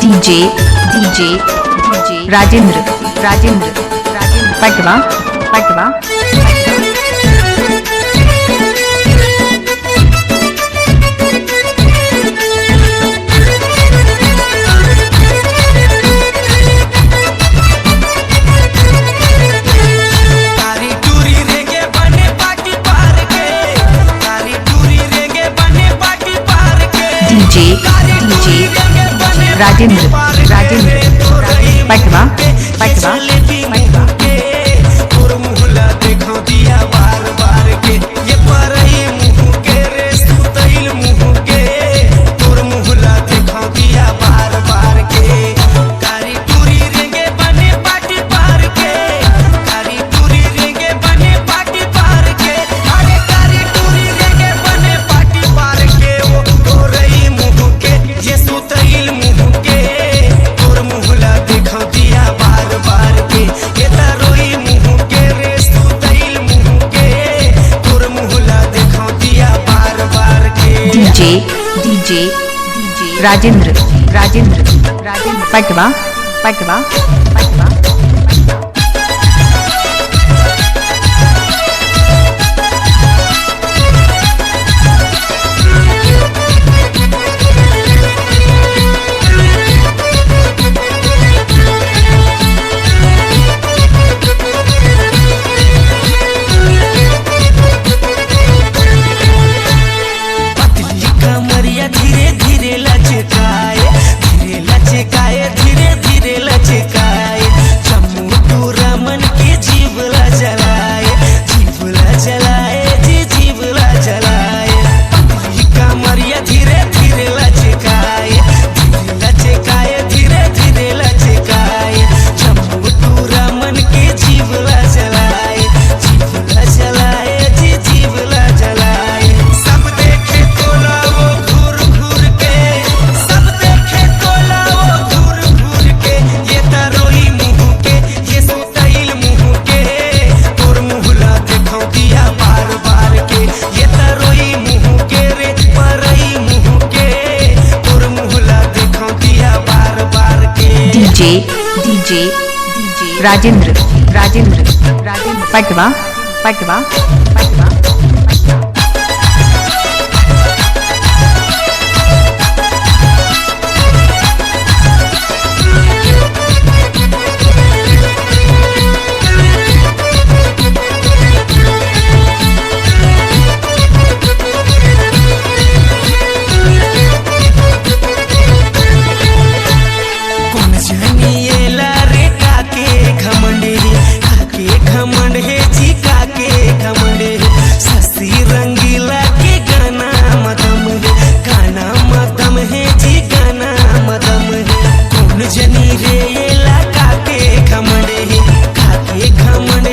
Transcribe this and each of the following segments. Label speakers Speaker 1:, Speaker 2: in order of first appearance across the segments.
Speaker 1: DJ Rajendra पटवा DJ Rajendra पटवा DJ Rajendra पटवा डीजे राजेंद्र पटवा
Speaker 2: घमंड है जी काके घमंड है सस्ती रंगीला के गाना मदम है जी गाना मदम है कौन जनी रे ये लाका के घमंड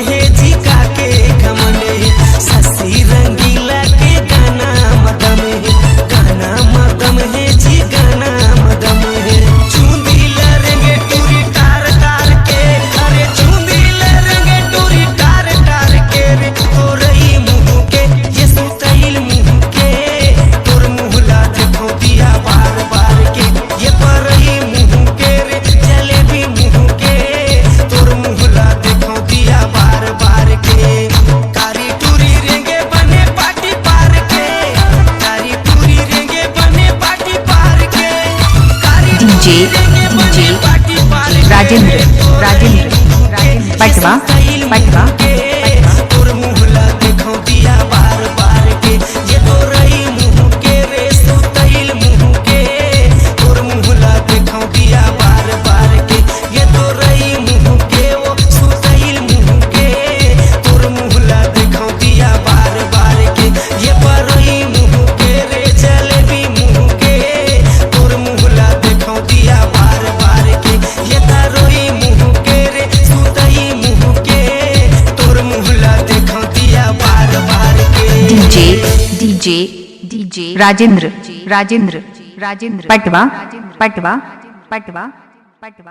Speaker 2: है जी काके घमंड है सस्ती रंगीला के गाना मदम है जी गाना मदम है चूंदी लरेंगे टूरी तार के अरे चूंदी लरेंगे टूरी तार के रे तोरई मुँह के ये सुतैल मुँह के तोर मुहला देखो दिया बार के ये परई मुँह के रे जलेबी मुँह के तोर मुहला देखो दिया बार के कारी टूरी रेंगे बने पाटी पार के कारी टूरी रेंगे बने पाटी पार के कारी
Speaker 1: डीजे राजेंद्र पटवा
Speaker 2: तोर मुहला देखो दिया बार के ये तोरई मुँह के रे सुतैल मुँह के तोर मुहला देखो दिया बार के ये तोरई मुँह के वो सुतैल मुँह के तोर मुहला देखो दिया बार के ये परई मुँह के रे जलेबी मुँह के तोर मुहला देखो दिया बार के ये तरोई मुँह के रे सुतई मुँह के तोर मुहला देखो दिया बार के
Speaker 1: डीजे राजेंद्र पटवा